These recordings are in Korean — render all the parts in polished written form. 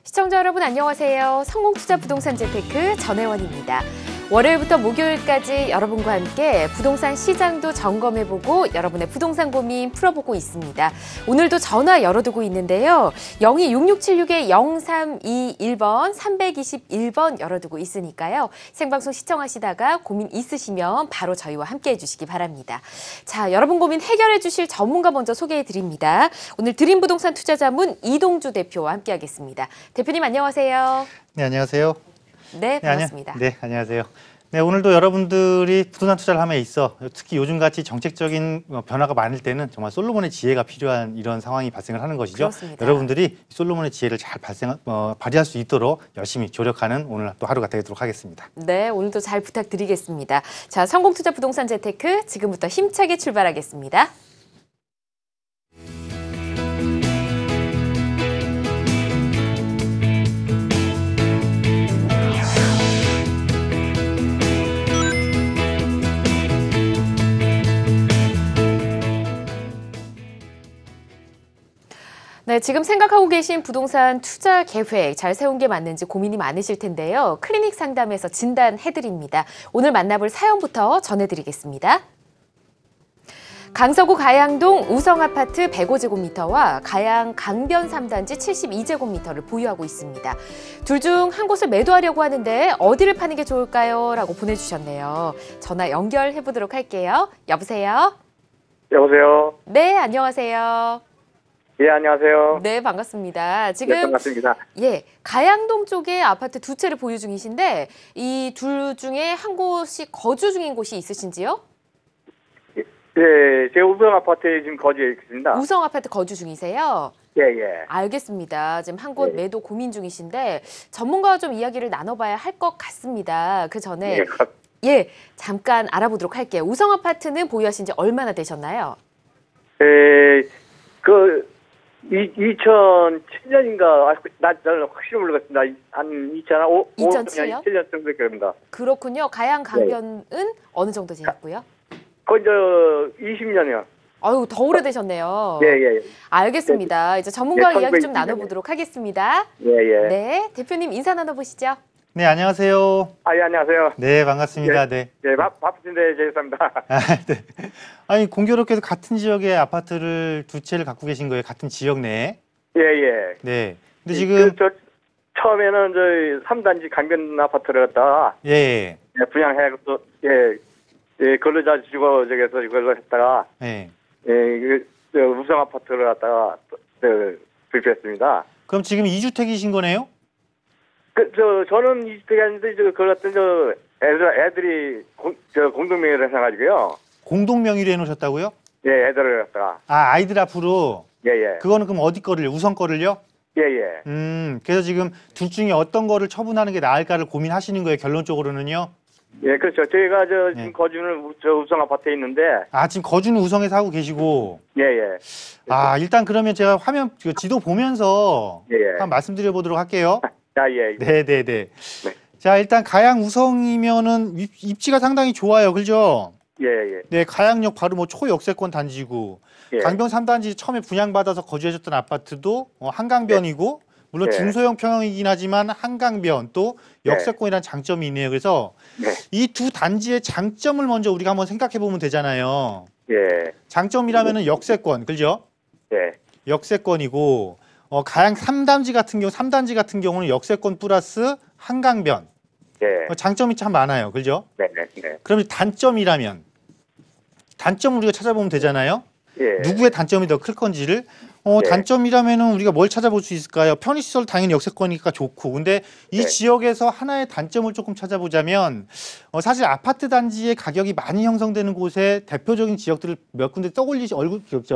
시청자 여러분 안녕하세요. 성공투자부동산 재테크 전혜원입니다. 월요일부터 목요일까지 여러분과 함께 부동산 시장도 점검해보고 여러분의 부동산 고민 풀어보고 있습니다. 오늘도 전화 열어두고 있는데요. 0266-0321번, 321번 열어두고 있으니까요. 생방송 시청하시다가 고민 있으시면 바로 저희와 함께 해주시기 바랍니다. 자, 여러분 고민 해결해 주실 전문가 먼저 소개해드립니다. 오늘 드림부동산 투자자문 이동주 대표와 함께하겠습니다. 대표님 안녕하세요. 네, 안녕하세요. 네, 반갑습니다. 네, 안녕하세요. 네, 오늘도 여러분들이 부동산 투자를 함에 있어 특히 요즘같이 정책적인 변화가 많을 때는 정말 솔로몬의 지혜가 필요한 이런 상황이 발생을 하는 것이죠. 그렇습니다. 여러분들이 솔로몬의 지혜를 잘 발휘할 수 있도록 열심히 조력하는 오늘 또 하루가 되도록 하겠습니다. 네, 오늘도 잘 부탁드리겠습니다. 자, 성공투자 부동산 재테크 지금부터 힘차게 출발하겠습니다. 네, 지금 생각하고 계신 부동산 투자 계획 잘 세운 게 맞는지 고민이 많으실 텐데요. 클리닉 상담에서 진단해드립니다. 오늘 만나볼 사연부터 전해드리겠습니다. 강서구 가양동 우성아파트 105제곱미터와 가양 강변 3단지 72제곱미터를 보유하고 있습니다. 둘 중 한 곳을 매도하려고 하는데 어디를 파는 게 좋을까요? 라고 보내주셨네요. 전화 연결해보도록 할게요. 여보세요? 여보세요? 네, 안녕하세요. 예, 안녕하세요. 네, 반갑습니다. 지금 네, 반갑습니다. 예, 가양동 쪽에 아파트 두 채를 보유 중이신데 이 둘 중에 한 곳이 거주 중인 곳이 있으신지요? 예, 제 우성 아파트에 지금 거주해 있습니다. 우성 아파트 거주 중이세요? 예, 예. 알겠습니다. 지금 한 곳 예. 매도 고민 중이신데 전문가와 좀 이야기를 나눠봐야 할 것 같습니다. 그 전에 예, 잠깐 알아보도록 할게요. 우성 아파트는 보유하신 지 얼마나 되셨나요? 예, 2007년인가, 나는 확실히 모르겠습니다. 한 2005, 2007년? 2007년 정도 됩니다. 그렇군요. 가양 강변은 어느 정도 되셨고요? 거의 20년이요. 아유, 더 오래되셨네요. 예, 예. 알겠습니다. 이제 전문가와 예, 이야기 좀 1920년. 나눠보도록 하겠습니다. 예, 예. 네, 대표님 인사 나눠보시죠. 네, 안녕하세요. 아, 예, 안녕하세요. 네, 반갑습니다. 예. 네. 예, 바쁘신데 죄송합니다. 네. 아니, 공교롭게도 같은 지역의 아파트를 두 채를 갖고 계신 거예요. 같은 지역 내에. 예, 예. 네. 근데 지금 처음에는 저희 3단지 강변 아파트를 갖다가 예. 예, 분양해서 예, 근로자 주거 저기서 이걸로 했다가 예. 예, 우성 아파트를 갖다가 구입했습니다. 그럼 지금 2주택이신 거네요? 저는 20대가 아닌데 그걸 갖다 애들이 공동 명의를 해가지고요. 공동 명의로 해놓으셨다고요? 예, 애들을 갖다가. 아, 아이들 앞으로. 예, 예. 그거는 그럼 어디 거를 우선 거를요? 예, 예. 그래서 지금 둘 중에 어떤 거를 처분하는 게 나을까를 고민하시는 거예요, 결론적으로는요? 예, 그렇죠. 저희가 지금 예. 거주는 우성 아파트에 있는데. 아, 지금 거주는 우성에서 하고 계시고. 예, 예. 아, 일단 그러면 제가 화면, 지도 보면서 예, 예. 한번 말씀드려 보도록 할게요. 아, 예. 네네네. 네. 자, 일단 가양 우성이면은 입지가 상당히 좋아요. 그죠? 예, 예. 네, 가양역 바로 뭐 초역세권 단지고. 예. 강변 3단지 처음에 분양받아서 거주하셨던 아파트도 한강변이고, 물론 예. 중소형 평형이긴 하지만 한강변 또 역세권이라는 장점이 있네요. 그래서 네. 이 두 단지의 장점을 먼저 우리가 한번 생각해 보면 되잖아요. 예. 장점이라면은 역세권, 그죠? 예. 역세권이고, 가양 3단지 같은 경우는 역세권 플러스 한강변. 예. 장점이 참 많아요. 그죠? 네, 네, 네. 그럼 단점이라면 단점을 우리가 찾아보면 되잖아요. 예. 누구의 단점이 더 클 건지를 네. 단점이라면은 우리가 뭘 찾아볼 수 있을까요? 편의시설 당연히 역세권이니까 좋고, 근데 이 네. 지역에서 하나의 단점을 조금 찾아보자면 사실 아파트 단지의 가격이 많이 형성되는 곳에 대표적인 지역들을 몇 군데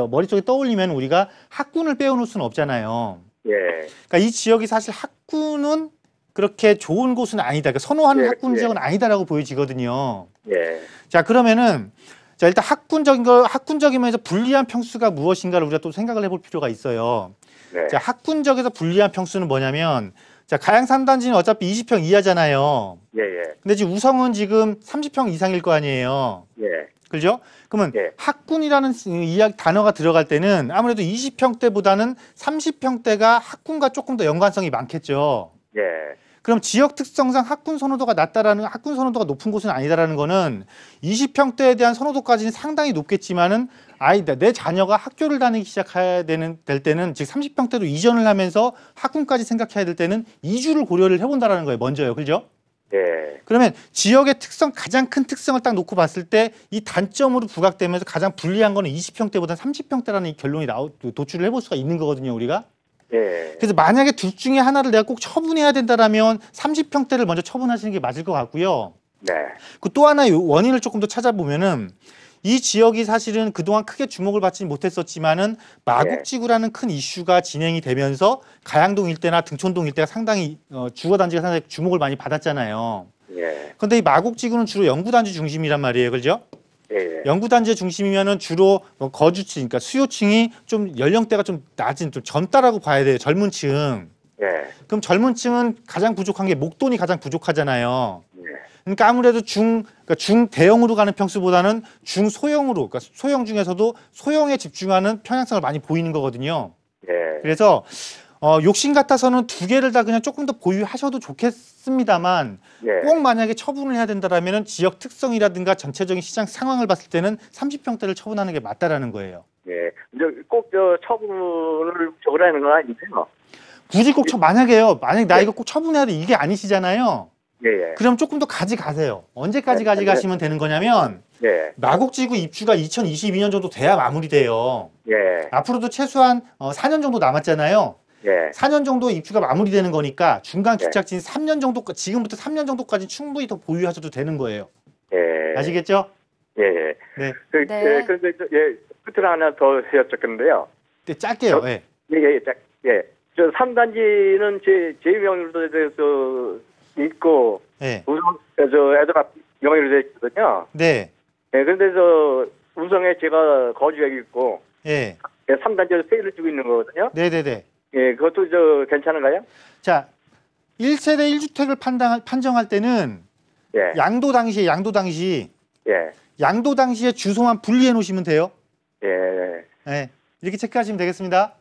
머릿속에 떠올리면 우리가 학군을 빼놓을 수는 없잖아요. 예. 그러니까 이 지역이 사실 학군은 그렇게 좋은 곳은 아니다. 그러니까 선호하는 예, 학군 예. 지역은 아니다라고 보여지거든요. 예. 자, 그러면은 자, 일단 학군적이면서 불리한 평수가 무엇인가를 우리가 또 생각을 해볼 필요가 있어요. 네. 자, 학군적에서 불리한 평수는 뭐냐면, 자, 가양 3단지는 어차피 20평 이하잖아요. 예, 예. 근데 지금 우성은 지금 30평 이상일 거 아니에요. 예. 그죠? 그러면 예. 학군이라는 이야기 단어가 들어갈 때는 아무래도 20평대보다는 30평대가 학군과 조금 더 연관성이 많겠죠. 예. 그럼 지역 특성상 학군 선호도가 낮다라는 학군 선호도가 높은 곳은 아니다라는 거는 20평대에 대한 선호도까지는 상당히 높겠지만은 내 자녀가 학교를 다니기 시작해야 될 때는 즉 30평대로 이전을 하면서 학군까지 생각해야 될 때는 이주를 고려를 해본다라는 거예요. 먼저요. 그죠? 예. 그러면 지역의 특성 가장 큰 특성을 딱 놓고 봤을 때 이 단점으로 부각되면서 가장 불리한 거는 20평대보다 30평대라는 이 결론이 도출을 해볼 수가 있는 거거든요. 우리가. 예. 그래서 만약에 둘 중에 하나를 내가 꼭 처분해야 된다라면 30평대를 먼저 처분하시는 게 맞을 것 같고요. 네. 그 또 하나의 원인을 조금 더 찾아보면은 이 지역이 사실은 그동안 크게 주목을 받지 못했었지만은 마곡지구라는 큰 이슈가 진행이 되면서 가양동 일대나 등촌동 일대가 상당히 주거단지가 상당히 주목을 많이 받았잖아요. 예. 그런데 이 마곡지구는 주로 영구단지 중심이란 말이에요. 그렇죠? 예. 영구단지의 중심이면은 주로 거주층, 그러니까 수요층이 좀 연령대가 좀 낮은, 좀 젊다라고 봐야 돼요. 젊은 층. 예. 그럼 젊은 층은 가장 부족한 게 목돈이 가장 부족하잖아요. 예. 그러니까 아무래도 그러니까 중대형으로 가는 평수보다는 중소형으로, 그러니까 소형 중에서도 소형에 집중하는 편향성을 많이 보이는 거거든요. 예. 그래서 욕심 같아서는 두 개를 다 그냥 조금 더 보유하셔도 좋겠습니다만 예. 꼭 만약에 처분을 해야 된다라면은 지역 특성이라든가 전체적인 시장 상황을 봤을 때는 30평대를 처분하는 게 맞다라는 거예요. 예. 꼭 처분을 적으라는 건 아니세요? 굳이 꼭 만약에 나 이거 꼭 처분해야 돼 이게 아니시잖아요. 예. 예. 그럼 조금 더 가져가세요. 언제까지 네, 가져가시면 되는 거냐면 예. 마곡지구 입주가 2022년 정도 돼야 마무리돼요. 예. 앞으로도 최소한 4년 정도 남았잖아요. 예. 4년 정도 입주가 마무리되는 거니까 중간 네. 기착진 3년 정도, 지금부터 3년 정도까지 충분히 더 보유하셔도 되는 거예요. 예. 아시겠죠? 예. 예. 네. 네. 예. 그런데 끝으로 하나 더 여쭙겠는데요. 네, 짧게요. 예. 예. 저 3단지는 제 명의로 돼서 있고 네. 애들 명의로 돼 있거든요. 네. 예. 그런데 우성에 제가 거주하고 있고 예. 3단지에서 세일을 주고 있는 거거든요. 네네네. 예. 그것도 괜찮은가요? 자, 1세대 1주택을 판정할 때는 예. 양도 당시 예. 양도 당시에 주소만 분리해 놓으시면 돼요. 예. 네. 이렇게 체크하시면 되겠습니다.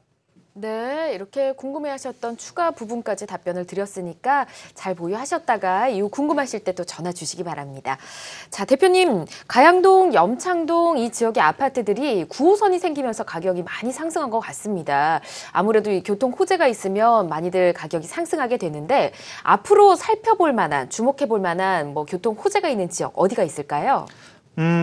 네, 이렇게 궁금해하셨던 추가 부분까지 답변을 드렸으니까 잘 보유하셨다가 이후 궁금하실 때 또 전화 주시기 바랍니다. 자, 대표님, 가양동, 염창동 이 지역의 아파트들이 9호선이 생기면서 가격이 많이 상승한 것 같습니다. 아무래도 이 교통 호재가 있으면 많이들 가격이 상승하게 되는데 앞으로 살펴볼 만한, 주목해볼 만한 뭐 교통 호재가 있는 지역 어디가 있을까요?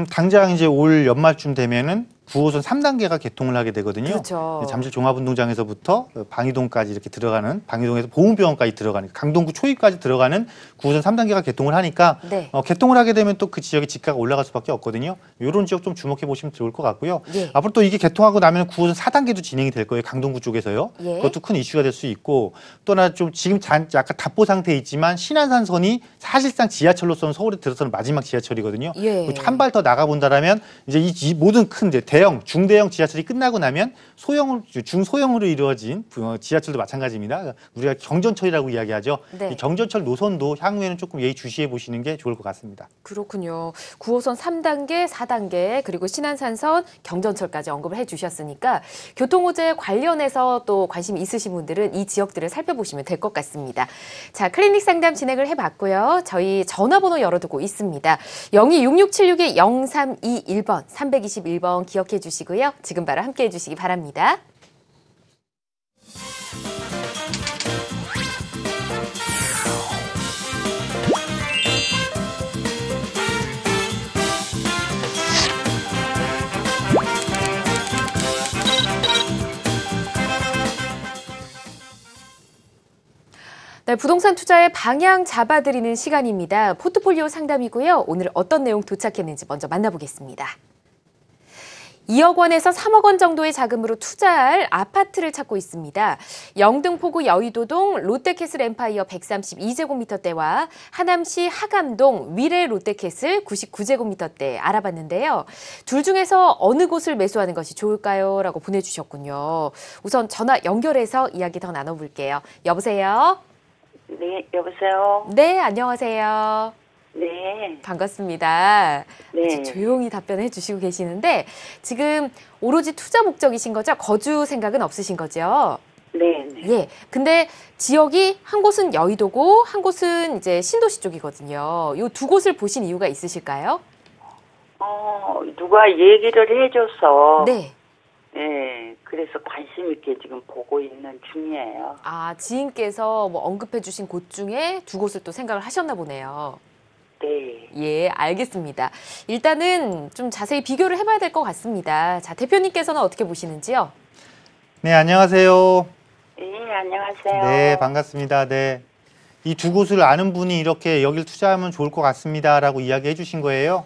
당장 이제 올 연말쯤 되면은 9호선 3단계가 개통을 하게 되거든요. 그렇죠. 잠실 종합운동장에서부터 방이동까지 이렇게 들어가는, 방이동에서 보훈병원까지 들어가는, 강동구 초입까지 들어가는 9호선 3단계가 개통을 하니까 네. 개통을 하게 되면 또 그 지역의 집가가 올라갈 수밖에 없거든요. 이런 지역 좀 주목해 보시면 좋을 것 같고요. 예. 앞으로 또 이게 개통하고 나면 9호선 4단계도 진행이 될 거예요. 강동구 쪽에서요. 예. 그것도 큰 이슈가 될 수 있고 또 하나 좀 지금 약간 답보 상태에 있지만 신안산선이 사실상 지하철로서는 서울에 들어서는 마지막 지하철이거든요. 예. 한 발 더 나가본다라면 이제 이 모든 큰 대형, 중대형 지하철이 끝나고 나면 중소형으로 이루어진 지하철도 마찬가지입니다. 우리가 경전철이라고 이야기하죠. 네. 이 경전철 노선도 향후에는 조금 예의주시해 보시는 게 좋을 것 같습니다. 그렇군요. 9호선 3단계, 4단계, 그리고 신안산선, 경전철까지 언급을 해주셨으니까 교통호재 관련해서 또 관심 있으신 분들은 이 지역들을 살펴보시면 될 것 같습니다. 자, 클리닉 상담 진행을 해봤고요. 저희 전화번호 열어두고 있습니다. 026676-0321번, 321번 기억해 주시고요. 지금 바로 함께해 주시기 바랍니다. 네, 부동산 투자의 방향 잡아드리는 시간입니다. 포트폴리오 상담이고요. 오늘 어떤 내용 도착했는지 먼저 만나보겠습니다. 2억 원에서 3억 원 정도의 자금으로 투자할 아파트를 찾고 있습니다. 영등포구 여의도동 롯데캐슬 엠파이어 132제곱미터대와 하남시 하감동 위례 롯데캐슬 99제곱미터대 알아봤는데요. 둘 중에서 어느 곳을 매수하는 것이 좋을까요? 라고 보내주셨군요. 우선 전화 연결해서 이야기 더 나눠볼게요. 여보세요? 네, 여보세요? 네, 안녕하세요. 네. 반갑습니다. 네. 아주 조용히 답변해 주시고 계시는데 지금 오로지 투자 목적이신 거죠? 거주 생각은 없으신 거죠? 네. 예. 근데 지역이 한 곳은 여의도고 한 곳은 이제 신도시 쪽이거든요. 이 두 곳을 보신 이유가 있으실까요? 누가 얘기를 해줘서. 네. 네. 그래서 관심 있게 지금 보고 있는 중이에요. 아, 지인께서 뭐 언급해 주신 곳 중에 두 곳을 또 생각을 하셨나 보네요. 네. 예, 알겠습니다. 일단은 좀 자세히 비교를 해봐야 될 것 같습니다. 자, 대표님께서는 어떻게 보시는지요? 네, 안녕하세요. 네, 안녕하세요. 네, 반갑습니다. 네. 이 두 곳을 아는 분이 이렇게 여길 투자하면 좋을 것 같습니다라고 이야기해 주신 거예요.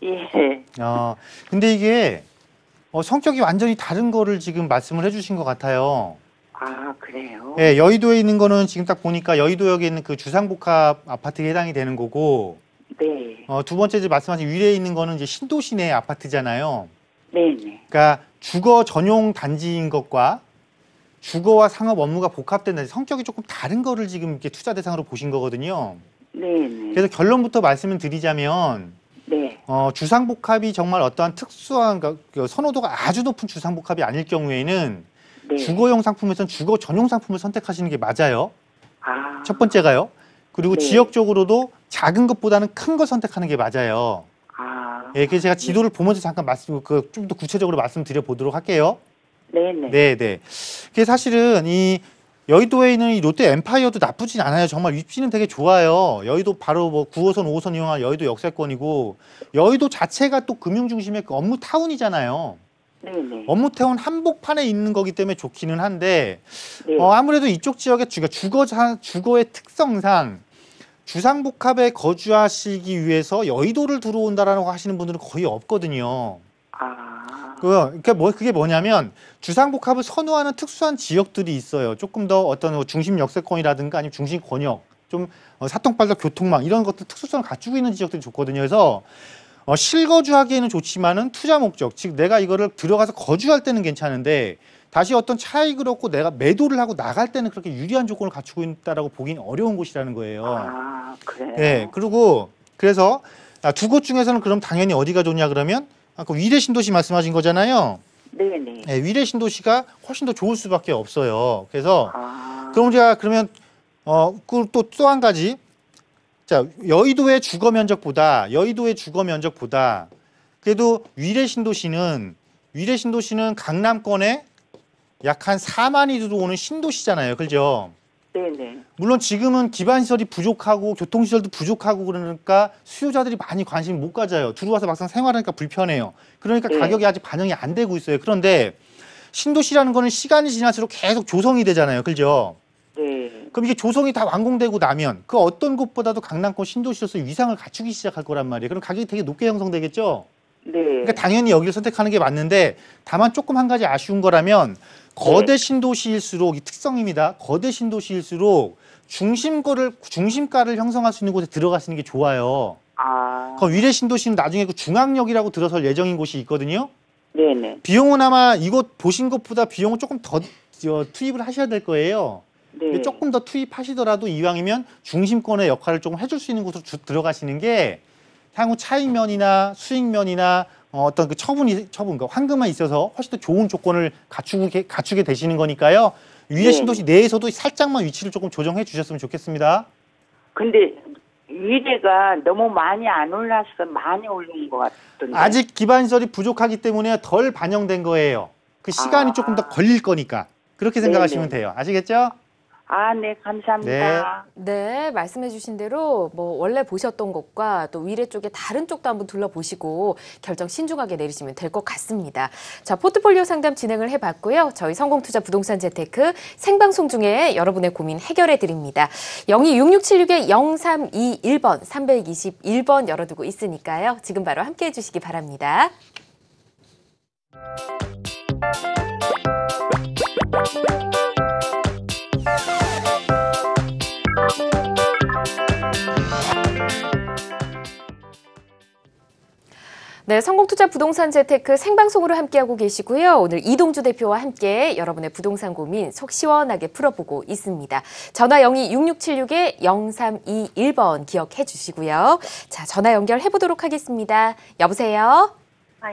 예. 근데 이게 성격이 완전히 다른 거를 지금 말씀을 해 주신 것 같아요. 아, 그래요? 예, 여의도에 있는 거는 지금 딱 보니까 여의도역에 있는 그 주상복합 아파트에 해당이 되는 거고, 네. 두 번째 이제 말씀하신 위례에 있는 거는 이제 신도시 내 아파트잖아요. 네네. 그러니까 주거 전용 단지인 것과 주거와 상업 업무가 복합된 성격이 조금 다른 거를 지금 이렇게 투자 대상으로 보신 거거든요. 네네. 그래서 결론부터 말씀을 드리자면, 네. 주상복합이 정말 어떠한 특수한, 그러니까 그 선호도가 아주 높은 주상복합이 아닐 경우에는 네. 주거용 상품에서는 주거 전용 상품을 선택하시는 게 맞아요. 아. 첫 번째가요. 그리고 네. 지역적으로도 작은 것보다는 큰 거 선택하는 게 맞아요. 아. 예, 그래서 제가 지도를 보면서 잠깐 좀 더 구체적으로 말씀드려 보도록 할게요. 네네. 네. 그게 사실은 이 여의도에 있는 이 롯데 엠파이어도 나쁘진 않아요. 정말 입지는 되게 좋아요. 여의도 바로 뭐 9호선, 5호선 이용한 여의도 역세권이고, 여의도 자체가 또 금융 중심의 그 업무 타운이잖아요. 네네. 업무 타운 한복판에 있는 거기 때문에 좋기는 한데, 네. 아무래도 이쪽 지역의 주거의 특성상 주상복합에 거주하시기 위해서 여의도를 들어온다라고 하시는 분들은 거의 없거든요. 아. 그게 뭐냐면 주상복합을 선호하는 특수한 지역들이 있어요. 조금 더 어떤 중심 역세권이라든가 아니면 중심 권역, 좀 사통팔도 교통망 이런 것들 특수성을 갖추고 있는 지역들이 좋거든요. 그래서 실거주하기에는 좋지만은 투자 목적, 즉 내가 이거를 들어가서 거주할 때는 괜찮은데 다시 어떤 차익을 얻고 내가 매도를 하고 나갈 때는 그렇게 유리한 조건을 갖추고 있다라고 보기는 어려운 곳이라는 거예요. 아, 그래요? 네, 그래서 두 곳 중에서는 그럼 당연히 어디가 좋냐 그러면 아까 위례 신도시 말씀하신 거잖아요. 네네. 네, 위례 신도시가 훨씬 더 좋을 수밖에 없어요. 그래서 아. 그럼 제가 그러면 또 한 가지, 자 여의도의 주거 면적보다 그래도 위례 신도시는 강남권에 약 한 4만이 들어오는 신도시잖아요, 그죠? 네네. 물론 지금은 기반 시설이 부족하고 교통시설도 부족하고 그러니까 수요자들이 많이 관심 못 가져요. 들어와서 막상 생활하니까 불편해요. 그러니까 네. 가격이 아직 반영이 안 되고 있어요. 그런데 신도시라는 거는 시간이 지날수록 계속 조성이 되잖아요. 그죠? 네. 그럼 이게 조성이 다 완공되고 나면 그 어떤 곳보다도 강남권 신도시로서 위상을 갖추기 시작할 거란 말이에요. 그럼 가격이 되게 높게 형성되겠죠? 네. 그러니까 당연히 여기를 선택하는 게 맞는데 다만 조금 한 가지 아쉬운 거라면 거대 신도시일수록 이 특성입니다. 거대 신도시일수록 중심가를 형성할 수 있는 곳에 들어가시는 게 좋아요. 아. 그 위례 신도시는 나중에 그 중앙역이라고 들어설 예정인 곳이 있거든요. 네네. 비용은 아마 이곳 보신 것보다 비용은 조금 더 투입을 하셔야 될 거예요. 네. 조금 더 투입하시더라도 이왕이면 중심권의 역할을 조금 해줄 수 있는 곳으로 들어가시는 게 향후 차익면이나 수익면이나 어떤 그 그러니까 황금만 있어서 훨씬 더 좋은 조건을 갖추게 되시는 거니까요. 위례 네. 신도시 내에서도 살짝만 위치를 조금 조정해 주셨으면 좋겠습니다. 근데 위례가 너무 많이 안 올랐어. 많이 오른 것 같던데. 아직 기반시설이 부족하기 때문에 덜 반영된 거예요. 그 시간이 조금 더 걸릴 거니까. 그렇게 생각하시면 돼요. 아시겠죠? 아, 네, 감사합니다. 네, 말씀해주신 대로 뭐 원래 보셨던 곳과 또 위례 쪽에 다른 쪽도 한번 둘러보시고 결정 신중하게 내리시면 될 것 같습니다. 자, 포트폴리오 상담 진행을 해봤고요. 저희 성공투자 부동산 재테크 생방송 중에 여러분의 고민 해결해 드립니다. 0266-0321번 321번 열어두고 있으니까요. 지금 바로 함께해 주시기 바랍니다. 네, 성공투자 부동산 재테크 생방송으로 함께하고 계시고요. 오늘 이동주 대표와 함께 여러분의 부동산 고민 속 시원하게 풀어보고 있습니다. 전화 02-6676-0321번 기억해 주시고요. 자, 전화 연결해 보도록 하겠습니다. 여보세요?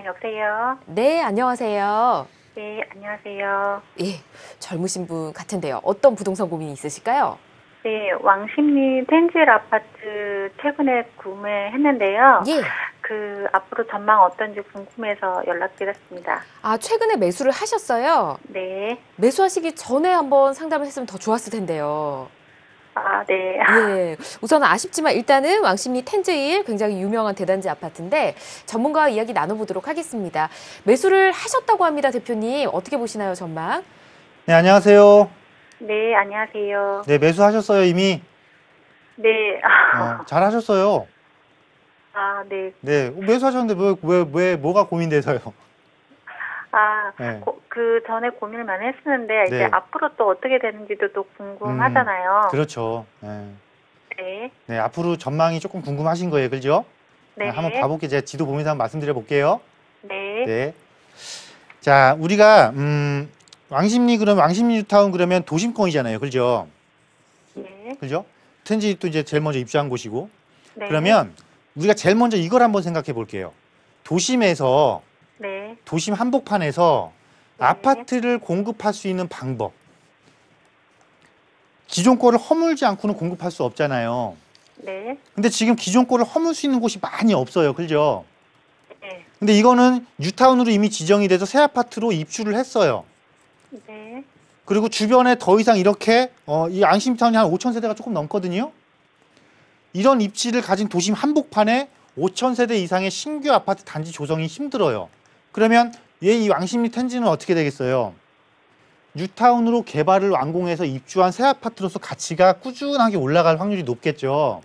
여보세요? 네, 안녕하세요. 네, 안녕하세요. 예, 젊으신 분 같은데요. 어떤 부동산 고민이 있으실까요? 네, 왕십리 텐질 아파트 최근에 구매했는데요. 예. 그 앞으로 전망 어떤지 궁금해서 연락드렸습니다. 아, 최근에 매수를 하셨어요? 네. 매수하시기 전에 한번 상담을 했으면 더 좋았을 텐데요. 아, 네. 예. 우선 아쉽지만 일단은 왕십리 텐즈일 굉장히 유명한 대단지 아파트인데 전문가와 이야기 나눠보도록 하겠습니다. 매수를 하셨다고 합니다, 대표님. 어떻게 보시나요, 전망? 네, 안녕하세요. 네, 안녕하세요. 네, 매수하셨어요, 이미? 네. 잘하셨어요. 아, 네. 네, 매수하셨는데 왜 뭐가 고민돼서요? 아, 네. 그 전에 고민을 많이 했었는데 이제 네. 앞으로 또 어떻게 되는지도 또 궁금하잖아요. 그렇죠. 네. 네. 네, 앞으로 전망이 조금 궁금하신 거예요, 그죠? 네. 한번 봐볼게요. 제가 지도 보면서 한번 말씀드려 볼게요. 네. 네. 자, 우리가 왕십리 뉴타운 그러면 도심권이잖아요, 그죠? 네. 그죠? 텐지도 이제 제일 먼저 입주한 곳이고. 네. 그러면 우리가 제일 먼저 이걸 한번 생각해 볼게요. 도심에서 네. 도심 한복판에서 네. 아파트를 공급할 수 있는 방법. 기존 거를 허물지 않고는 공급할 수 없잖아요. 네. 근데 지금 기존 거를 허물 수 있는 곳이 많이 없어요. 그죠? 네. 근데 이거는 뉴타운으로 이미 지정이 돼서 새 아파트로 입주를 했어요. 네. 그리고 주변에 더 이상 이렇게 이 안심타운이 한 5천 세대가 조금 넘거든요. 이런 입지를 가진 도심 한복판에 5천 세대 이상의 신규 아파트 단지 조성이 힘들어요. 그러면 이 왕십리 텐지는 어떻게 되겠어요? 뉴타운으로 개발을 완공해서 입주한 새 아파트로서 가치가 꾸준하게 올라갈 확률이 높겠죠.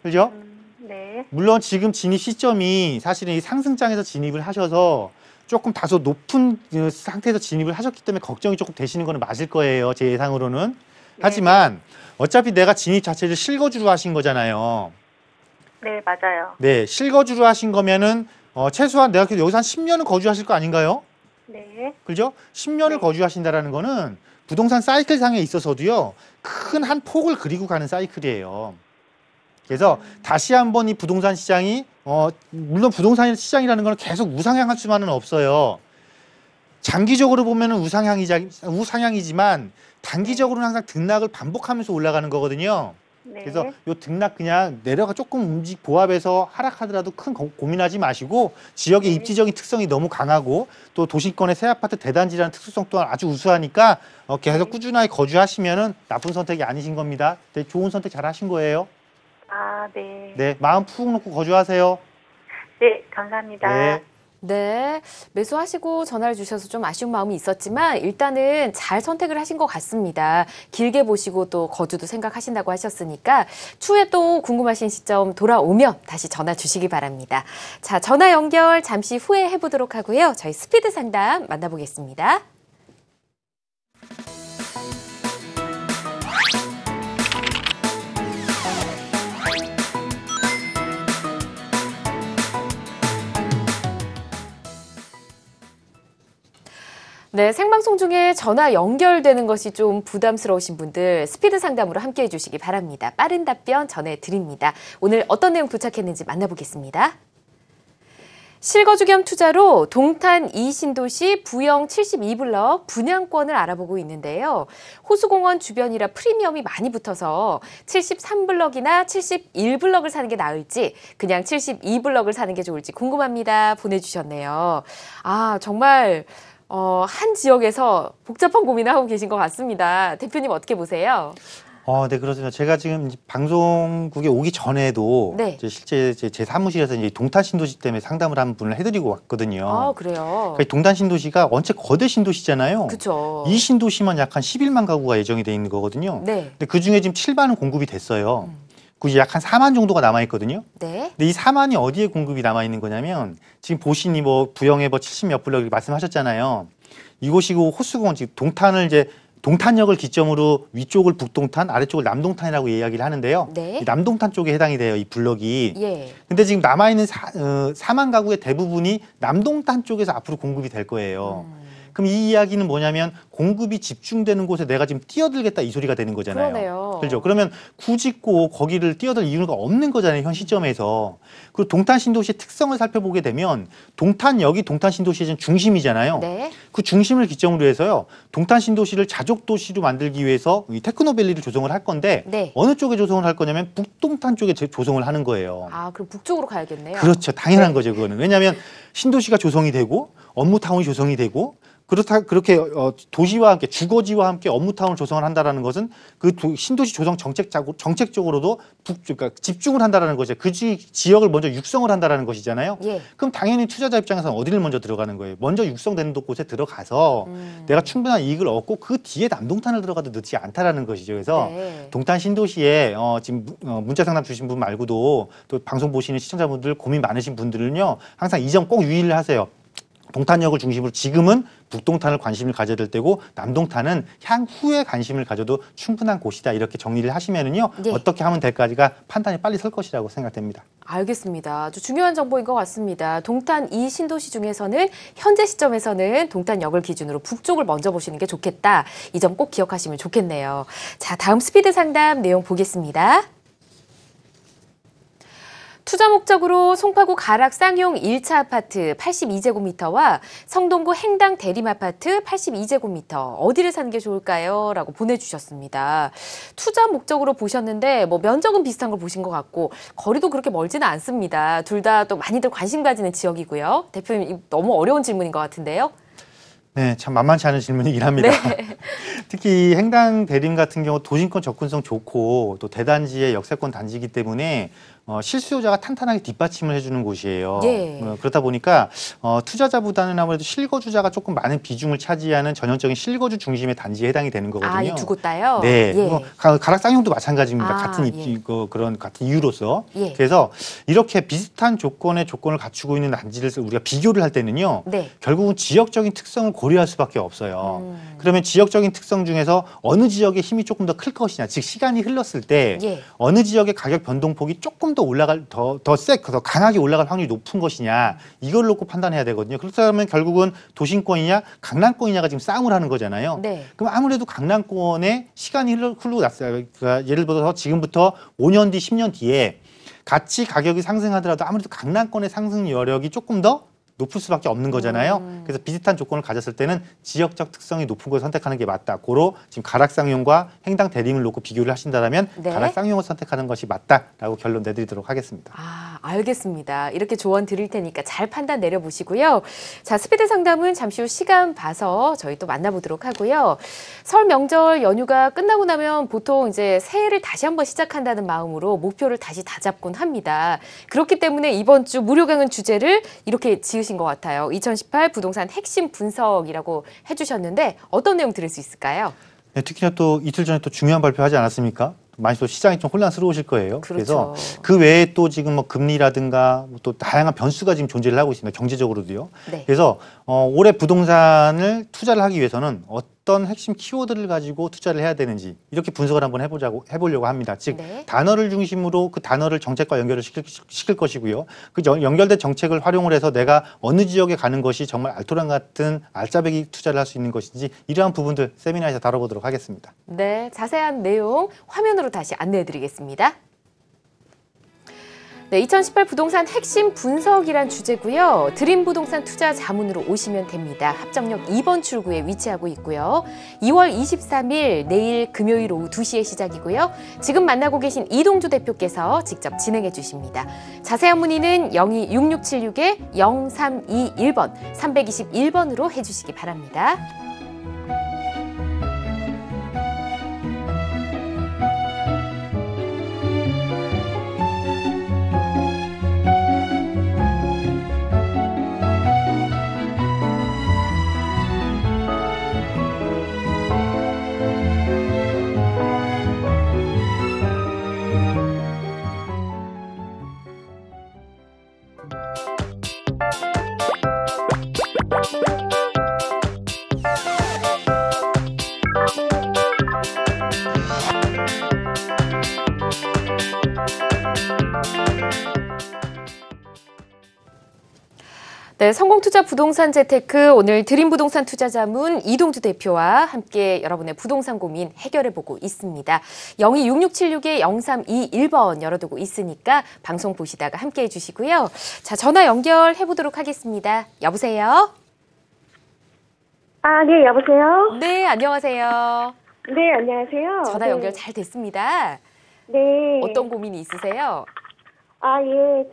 그죠? 네. 물론 지금 진입 시점이 사실은 이 상승장에서 진입을 하셔서 조금 다소 높은 상태에서 진입을 하셨기 때문에 걱정이 조금 되시는 거는 맞을 거예요. 제 예상으로는. 하지만 어차피 내가 진입 자체를 실거주로 하신 거잖아요. 네, 맞아요. 네, 실거주로 하신 거면은 최소한 내가 여기서 한 10년은 거주하실 거 아닌가요? 네. 그죠? 10년을 네. 거주하신다라는 거는 부동산 사이클상에 있어서도요, 큰 한 폭을 그리고 가는 사이클이에요. 그래서 다시 한번 이 부동산 시장이, 물론 부동산 시장이라는 거는 계속 우상향할 수만은 없어요. 장기적으로 보면은 우상향이지만 단기적으로는 항상 등락을 반복하면서 올라가는 거거든요. 네. 그래서 요 등락 그냥 내려가 조금 보합해서 하락하더라도 큰 고민하지 마시고 지역의 입지적인 특성이 너무 강하고 또 도시권의 새 아파트 대단지라는 특수성 또한 아주 우수하니까 계속 꾸준하게 거주하시면은 나쁜 선택이 아니신 겁니다. 네, 좋은 선택 잘 하신 거예요. 아, 네. 네, 마음 푹 놓고 거주하세요. 네, 감사합니다. 네. 네, 매수하시고 전화를 주셔서 좀 아쉬운 마음이 있었지만 일단은 잘 선택을 하신 것 같습니다. 길게 보시고 또 거주도 생각하신다고 하셨으니까 추후에 또 궁금하신 시점 돌아오면 다시 전화 주시기 바랍니다. 자, 전화 연결 잠시 후에 해보도록 하고요. 저희 스피드 상담 만나보겠습니다. 네, 생방송 중에 전화 연결되는 것이 좀 부담스러우신 분들 스피드 상담으로 함께 해주시기 바랍니다. 빠른 답변 전해드립니다. 오늘 어떤 내용 도착했는지 만나보겠습니다. 실거주 겸 투자로 동탄 2신도시 부영 72블럭 분양권을 알아보고 있는데요. 호수공원 주변이라 프리미엄이 많이 붙어서 73블럭이나 71블럭을 사는 게 나을지 그냥 72블럭을 사는 게 좋을지 궁금합니다. 보내주셨네요. 아, 정말 한 지역에서 복잡한 고민을 하고 계신 것 같습니다. 대표님 어떻게 보세요? 네, 그렇습니다. 제가 지금 방송국에 오기 전에도 네. 이제 실제 제 사무실에서 이제 동탄 신도시 때문에 상담을 한 분을 해드리고 왔거든요. 아, 그래요? 그러니까 동탄 신도시가 원체 거대 신도시잖아요. 그렇죠. 이 신도시만 약 한 11만 가구가 예정이 돼 있는 거거든요. 네. 근데 그 중에 지금 7만은 공급이 됐어요. 그 약 한 4만 정도가 남아 있거든요. 네. 근데 이 4만이 어디에 공급이 남아 있는 거냐면 지금 보시니 뭐 부영에 뭐 70몇 블럭 말씀하셨잖아요. 이곳이고 호수공원 지금 동탄을 이제 동탄역을 기점으로 위쪽을 북동탄, 아래쪽을 남동탄이라고 이야기를 하는데요. 네. 이 남동탄 쪽에 해당이 돼요, 이 블럭이. 예. 근데 지금 남아있는 4만 가구의 대부분이 남동탄 쪽에서 앞으로 공급이 될 거예요. 그럼 이 이야기는 뭐냐면 공급이 집중되는 곳에 내가 지금 뛰어들겠다 이 소리가 되는 거잖아요. 그러네요. 그렇죠. 그러면 굳이 꼭 거기를 뛰어들 이유가 없는 거잖아요, 현 시점에서. 그리고 동탄 신도시의 특성을 살펴보게 되면 동탄역이 동탄 신도시의 중심이잖아요. 네. 그 중심을 기점으로 해서요. 동탄 신도시를 자족 도시로 만들기 위해서 이 테크노밸리를 조성을 할 건데 네. 어느 쪽에 조성을 할 거냐면 북동탄 쪽에 조성을 하는 거예요. 아, 그럼 북쪽으로 가야겠네요. 그렇죠. 당연한 네. 거죠, 그거는. 왜냐하면 신도시가 조성이 되고 업무타운이 조성이 되고 그렇게 도시와 함께 주거지와 함께 업무타운을 조성을 한다라는 것은 그 신도시 조성 정책적으로도 그러니까 집중을 한다라는 거죠. 그 지역을 먼저 육성을 한다라는 것이잖아요. 예. 그럼 당연히 투자자 입장에서는 어디를 먼저 들어가는 거예요? 먼저 육성되는 곳에 들어가서 내가 충분한 이익을 얻고 그 뒤에 남동탄을 들어가도 늦지 않다라는 것이죠. 그래서 네. 동탄 신도시에 지금 문자 상담 주신 분 말고도 또 방송 보시는 시청자분들 고민 많으신 분들은요. 항상 이 점 꼭 유의를 하세요. 동탄역을 중심으로 지금은 북동탄을 관심을 가져야 될 때고 남동탄은 향후에 관심을 가져도 충분한 곳이다 이렇게 정리를 하시면은요. 네. 어떻게 하면 될까지가 판단이 빨리 설 것이라고 생각됩니다. 알겠습니다. 아주 중요한 정보인 것 같습니다. 동탄 이 신도시 중에서는 현재 시점에서는 동탄역을 기준으로 북쪽을 먼저 보시는 게 좋겠다. 이 점 꼭 기억하시면 좋겠네요. 자, 다음 스피드 상담 내용 보겠습니다. 투자 목적으로 송파구 가락 쌍용 1차 아파트 82제곱미터와 성동구 행당 대림 아파트 82제곱미터 어디를 사는 게 좋을까요? 라고 보내주셨습니다. 투자 목적으로 보셨는데 뭐 면적은 비슷한 걸 보신 것 같고 거리도 그렇게 멀지는 않습니다. 둘 다 또 많이들 관심 가지는 지역이고요. 대표님 너무 어려운 질문인 것 같은데요. 네, 참 만만치 않은 질문이긴 합니다. 네. 특히 행당 대림 같은 경우 도심권 접근성 좋고 또 대단지의 역세권 단지이기 때문에 실수요자가 탄탄하게 뒷받침을 해주는 곳이에요. 예. 그렇다 보니까 투자자보다는 아무래도 실거주자가 조금 많은 비중을 차지하는 전형적인 실거주 중심의 단지에 해당이 되는 거거든요. 아, 이 두 곳 다요? 네, 예. 가락 쌍용도 마찬가지입니다. 아, 같은 예. 그런 같은 이유로서. 예. 그래서 이렇게 비슷한 조건을 갖추고 있는 단지를 우리가 비교를 할 때는요. 네. 결국은 지역적인 특성을 고려할 수밖에 없어요. 그러면 지역적인 특성 중에서 어느 지역의 힘이 조금 더 클 것이냐, 즉 시간이 흘렀을 때 예. 어느 지역의 가격 변동폭이 조금 더 올라갈 더 강하게 올라갈 확률이 높은 것이냐 이걸 놓고 판단해야 되거든요. 그렇다면 결국은 도심권이냐 강남권이냐가 지금 싸움을 하는 거잖아요. 네. 그럼 아무래도 강남권에 시간이 흐르고 났어요. 그러니까 예를 들어서 지금부터 5년 뒤, 10년 뒤에 같이 가격이 상승하더라도 아무래도 강남권의 상승 여력이 조금 더 높을 수밖에 없는 거잖아요. 그래서 비슷한 조건을 가졌을 때는 지역적 특성이 높은 걸 선택하는 게 맞다. 고로 지금 가락쌍용과 행당 대림을 놓고 비교를 하신다면 네. 가락쌍용을 선택하는 것이 맞다라고 결론 내드리도록 하겠습니다. 아, 알겠습니다. 이렇게 조언 드릴 테니까 잘 판단 내려보시고요. 자, 스피드 상담은 잠시 후 시간 봐서 저희 또 만나보도록 하고요. 설 명절 연휴가 끝나고 나면 보통 이제 새해를 다시 한번 시작한다는 마음으로 목표를 다시 다잡곤 합니다. 그렇기 때문에 이번 주 무료 강연 주제를 이렇게 지으신 것 같아요. 2018 부동산 핵심 분석이라고 해주셨는데 어떤 내용 들을 수 있을까요? 네, 특히나 또 이틀 전에 또 중요한 발표하지 않았습니까? 많이 또 시장이 좀 혼란스러우실 거예요. 그렇죠. 그래서 그 외에 또 지금 뭐 금리라든가 또 다양한 변수가 지금 존재를 하고 있습니다. 경제적으로도요. 네. 그래서 올해 부동산을 투자를 하기 위해서는 어떤 핵심 키워드를 가지고 투자를 해야 되는지 이렇게 분석을 한번 해보려고 합니다. 즉 네. 단어를 중심으로 그 단어를 정책과 연결을 시킬 것이고요. 그 연결된 정책을 활용을 해서 내가 어느 지역에 가는 것이 정말 알토란 같은 알짜배기 투자를 할 수 있는 것인지 이러한 부분들 세미나에서 다뤄보도록 하겠습니다. 네, 자세한 내용 화면으로 다시 안내해드리겠습니다. 네, 2018 부동산 핵심 분석이란 주제고요. 드림 부동산 투자 자문으로 오시면 됩니다. 합정역 2번 출구에 위치하고 있고요. 2월 23일 내일 금요일 오후 2시에 시작이고요. 지금 만나고 계신 이동주 대표께서 직접 진행해 주십니다. 자세한 문의는 0266-0321번 321번으로 해주시기 바랍니다. 네, 성공투자 부동산 재테크 오늘 드림부동산 투자자문 이동주 대표와 함께 여러분의 부동산 고민 해결해보고 있습니다. 026676-0321번 열어두고 있으니까 방송 보시다가 함께 해주시고요. 자, 전화 연결해보도록 하겠습니다. 여보세요? 아, 네, 여보세요? 네, 안녕하세요. 네, 안녕하세요. 전화 연결 잘 됐습니다. 네. 어떤 고민이 있으세요? 아, 예,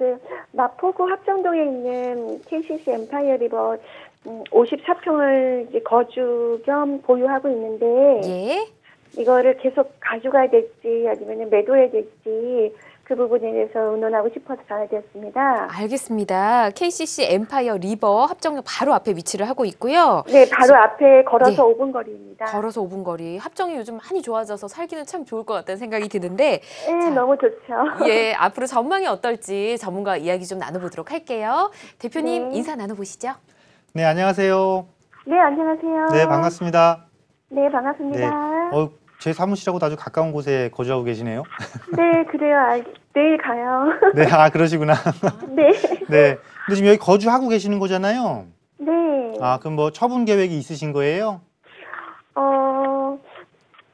마포구 합정동에 있는 KCC 엠파이어 리버 54평을 이제 거주 겸 보유하고 있는데, 예? 이거를 계속 가져가야 될지 아니면 매도해야 될지 그 부분에 대해서 의논하고 싶어서 전화드렸습니다. 알겠습니다. KCC 엠파이어 리버 합정역 바로 앞에 위치를 하고 있고요. 네, 바로 앞에 걸어서 네. 5분 거리입니다. 걸어서 5분 거리. 합정이 요즘 많이 좋아져서 살기는 참 좋을 것 같다는 생각이 드는데 네, 자, 너무 좋죠. 예, 앞으로 전망이 어떨지 전문가 이야기 좀 나눠보도록 할게요. 대표님 네. 인사 나눠보시죠. 네, 안녕하세요. 네, 안녕하세요. 네, 반갑습니다. 네, 반갑습니다. 제 사무실하고도 아주 가까운 곳에 거주하고 계시네요. 네, 그래요. 내일 가요. 네, 그러시구나. 네. 네. 근데 지금 여기 거주하고 계시는 거잖아요. 네. 그럼 뭐 처분 계획이 있으신 거예요?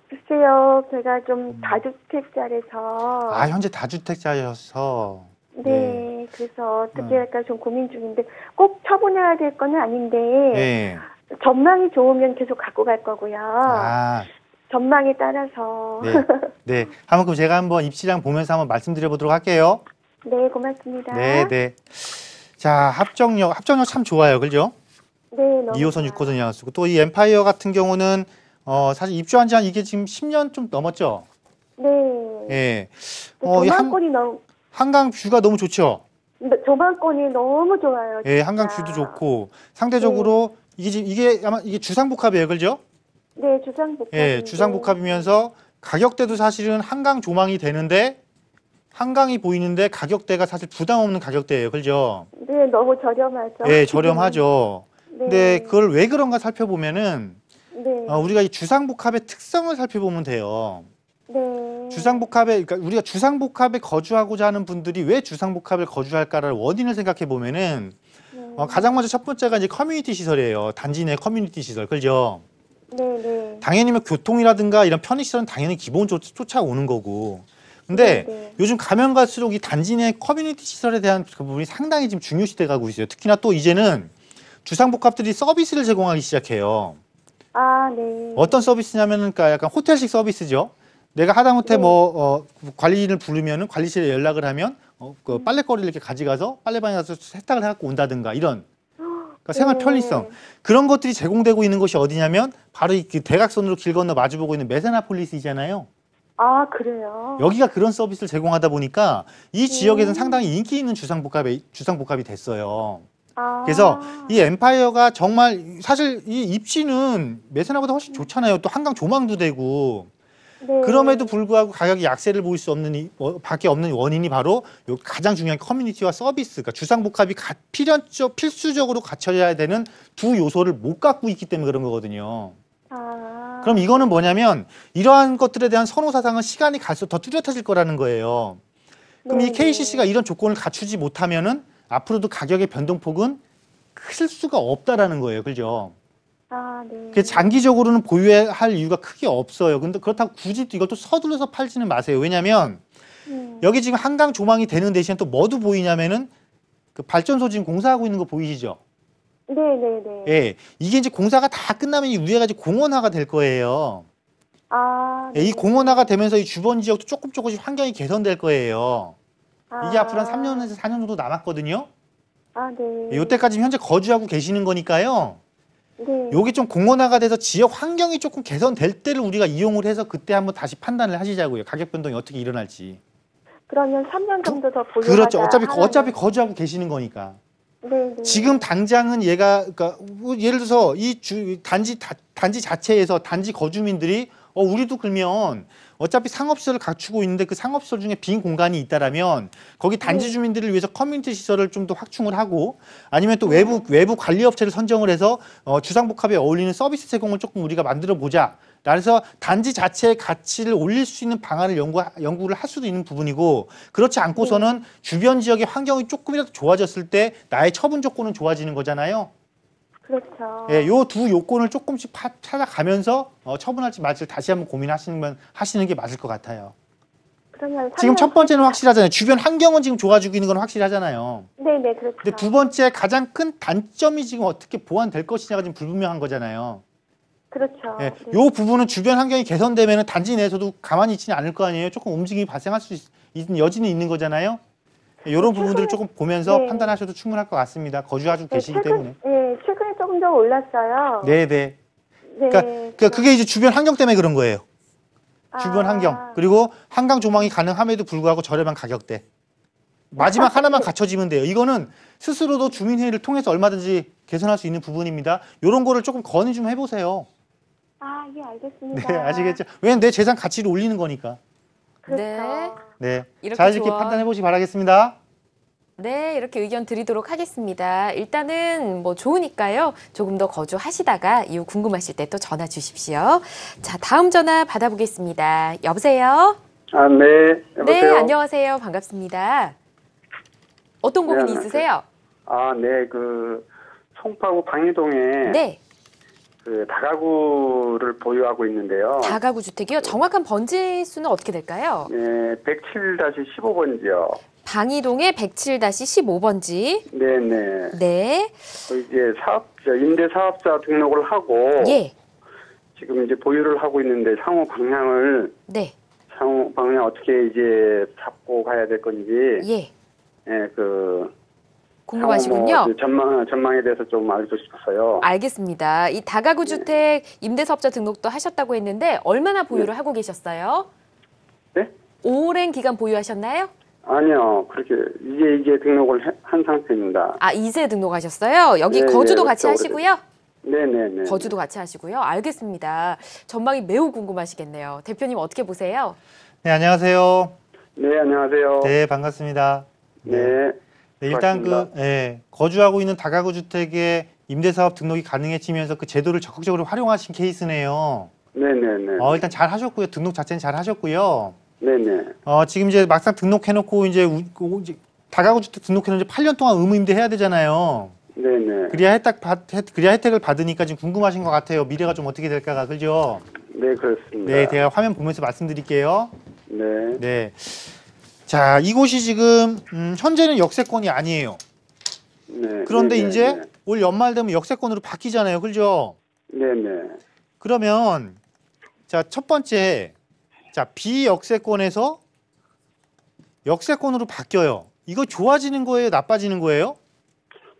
글쎄요. 제가 좀 다주택자라서. 현재 다주택자여서. 네. 그래서 어떻게 할까 좀 고민 중인데 꼭 처분해야 될 거는 아닌데 네. 전망이 좋으면 계속 갖고 갈 거고요. 전망에 따라서. 네. 네. 그럼 제가 한번 입시랑 보면서 한번 말씀드려 보도록 할게요. 네, 고맙습니다. 네, 네. 자, 합정역 참 좋아요. 그죠? 네, 너무 2호선, 좋아요. 6호선이랑 쓰고 또 이 엠파이어 같은 경우는 사실 입주한 지 이게 지금 10년 좀 넘었죠? 네. 예. 이 조망권이 너무 한강 뷰가 너무 좋죠? 조망권이 너무 좋아요. 예, 진짜. 한강 뷰도 좋고 상대적으로 이게 아마 이게 주상복합이에요. 그죠? 네, 주상복합. 예, 주상복합이면서 가격대도 사실은 한강 조망이 되는데 한강이 보이는데 가격대가 사실 부담 없는 가격대예요. 그죠? 네, 너무 저렴하죠. 예, 저렴하죠. 네. 근데 그걸 왜 그런가 살펴보면은 네. 우리가 이 주상복합의 특성을 살펴보면 돼요. 네. 그러니까 우리가 주상복합에 거주하고자 하는 분들이 왜 주상복합을 거주할까를 원인을 생각해 보면은 가장 먼저 첫 번째가 이제 커뮤니티 시설이에요. 단지 내 커뮤니티 시설, 그죠? 네, 네. 당연히 뭐 교통이라든가 이런 편의 시설은 당연히 기본적으로 쫓아오는 거고. 근데 네. 요즘 가면 갈수록 이 단지 내 커뮤니티 시설에 대한 그 부분이 상당히 지금 중요시돼 가고 있어요. 특히나 또 이제는 주상복합들이 서비스를 제공하기 시작해요. 네. 어떤 서비스냐면은 그러니까 약간 호텔식 서비스죠. 내가 하다못해 관리인을 부르면은 관리실에 연락을 하면 그 빨래거리를 이렇게 가져가서 빨래방에 가서 세탁을 해갖고 온다든가 이런 그러니까 생활 편리성 그런 것들이 제공되고 있는 곳이 어디냐면 바로 이 대각선으로 길 건너 마주보고 있는 메세나폴리스이잖아요. 그래요? 여기가 그런 서비스를 제공하다 보니까 이 지역에서는 상당히 인기 있는 주상복합이 됐어요. 그래서 이 엠파이어가 정말 사실 이 입지는 메세나보다 훨씬 좋잖아요. 또 한강 조망도 되고. 네. 그럼에도 불구하고 가격이 약세를 보일 수 없는 밖에 없는 원인이 바로 요 가장 중요한 커뮤니티와 서비스, 그러니까 주상복합이 필수적으로 갖춰야 되는 두 요소를 못 갖고 있기 때문에 그런 거거든요. 그럼 이거는 뭐냐면 이러한 것들에 대한 선호 사상은 시간이 갈수록 더 뚜렷해질 거라는 거예요. 그럼 이 KCC가 이런 조건을 갖추지 못하면은 앞으로도 가격의 변동폭은 클 수가 없다라는 거예요. 그죠? 네. 그래서 장기적으로는 보유할 이유가 크게 없어요. 근데 그렇다고 굳이 이걸 또 서둘러서 팔지는 마세요. 왜냐면 여기 지금 한강 조망이 되는 대신에 또 뭐도 보이냐면은 그 발전소 지금 공사하고 있는 거 보이시죠? 네네네. 예. 이게 이제 공사가 다 끝나면 이 위에가 이제 공원화가 될 거예요. 예, 이 공원화가 되면서 이 주변 지역도 조금씩 환경이 개선될 거예요. 이게 앞으로 한 3년에서 4년 정도 남았거든요. 네. 이때까지 현재 거주하고 계시는 거니까요. 네. 요게 좀 공원화가 돼서 지역 환경이 조금 개선될 때를 우리가 이용을 해서 그때 한번 다시 판단을 하시자고요. 가격 변동이 어떻게 일어날지. 그러면 3년 정도 더 보유하자. 그렇죠. 어차피 거주하고 계시는 거니까. 네. 지금 당장은 얘가 그러니까 예를 들어서 이 단지 자체에서 단지 거주민들이 우리도 그러면 어차피 상업시설을 갖추고 있는데 그 상업시설 중에 빈 공간이 있다라면 거기 단지 주민들을 위해서 커뮤니티 시설을 좀 더 확충을 하고 아니면 또 외부 관리 업체를 선정을 해서 주상복합에 어울리는 서비스 제공을 조금 우리가 만들어 보자. 그래서 단지 자체의 가치를 올릴 수 있는 방안을 연구를 할 수도 있는 부분이고 그렇지 않고서는 주변 지역의 환경이 조금이라도 좋아졌을 때 나의 처분 조건은 좋아지는 거잖아요. 그렇죠. 예, 요 두 요건을 조금씩 찾아가면서 처분할지 말지 다시 한번 하시는 게 맞을 것 같아요. 그러면 지금 첫 번째는 확실하잖아요. 주변 환경은 지금 좋아지고 있는 건 확실하잖아요. 네네, 그렇죠. 근데 두 번째 가장 큰 단점이 지금 어떻게 보완될 것이냐가 지금 불분명한 거잖아요. 그렇죠. 예, 네. 요 부분은 주변 환경이 개선되면 단지 내에서도 가만히 있지는 않을 거 아니에요. 조금 움직임이 발생할 수 있는 여지는 있는 거잖아요. 이런 부분들을 조금 보면서 네. 판단하셔도 충분할 것 같습니다. 거주하고 계시기 최근, 때문에. 네, 최근에 조금 더 올랐어요. 네, 네. 네. 그러니까 그게 이제 주변 환경 때문에 그런 거예요. 주변 아, 환경. 그리고 한강 조망이 가능함에도 불구하고 저렴한 가격대. 마지막 하나만 갖춰지면 돼요. 이거는 스스로도 주민회의를 통해서 얼마든지 개선할 수 있는 부분입니다. 이런 거를 조금 건의 좀 해보세요. 아, 예, 알겠습니다. 네, 아시겠죠? 왜냐면 내 재산 가치를 올리는 거니까. 그렇죠. 네. 네. 이렇게 잘 이렇게 조언. 판단해 보시기 바라겠습니다. 네, 이렇게 의견 드리도록 하겠습니다. 일단은 뭐 좋으니까요. 조금 더 거주하시다가 이후 궁금하실 때 또 전화 주십시오. 자, 다음 전화 받아보겠습니다. 여보세요? 아, 네. 여보세요? 네, 안녕하세요. 반갑습니다. 어떤 고민 네, 있으세요? 아, 네. 그 송파구 방이동에 네, 그 다가구를 보유하고 있는데요. 다가구 주택이요. 정확한 번지 수는 어떻게 될까요? 네, 107-15번지요. 방이동의 107-15번지. 네, 네. 네, 이제 임대 사업자 등록을 하고 예, 지금 이제 보유를 하고 있는데 향후 방향을 네, 어떻게 이제 잡고 가야 될 건지 예. 그 궁금하시군요. 향후 뭐 전망에 대해서 좀 알고 싶어서요. 알겠습니다. 이 다가구 주택 임대사업자 등록도 하셨다고 했는데 얼마나 보유를 하고 계셨어요? 네? 오랜 기간 보유하셨나요? 아니요, 그렇게 이제 등록을 한 상태입니다. 아, 이제 등록하셨어요? 여기 네, 거주도 네, 같이 그렇죠. 하시고요? 네네네. 거주도 같이 하시고요? 알겠습니다. 전망이 매우 궁금하시겠네요. 대표님 어떻게 보세요? 네, 안녕하세요. 네, 안녕하세요. 네, 반갑습니다. 네. 네, 일단 고맙습니다. 거주하고 있는 다가구 주택의 임대사업 등록이 가능해지면서 그 제도를 적극적으로 활용하신 케이스네요. 네네네. 일단 잘 하셨고요. 등록 자체는 잘 하셨고요. 네네. 지금 이제 막상 등록해놓고 이제 다가구 주택 등록해놓은 지 8년 동안 의무 임대해야 되잖아요. 네네. 그래야 혜택을 받으니까 지금 궁금하신 것 같아요. 미래가 좀 어떻게 될까가, 그죠? 네, 그렇습니다. 네, 제가 화면 보면서 말씀드릴게요. 네. 네. 자, 이곳이 지금 현재는 역세권이 아니에요. 네. 그런데 네네. 이제 올 연말 되면 역세권으로 바뀌잖아요. 그죠? 네네. 그러면 자, 첫 번째, 자, 비역세권에서 역세권으로 바뀌어요. 이거 좋아지는 거예요? 나빠지는 거예요?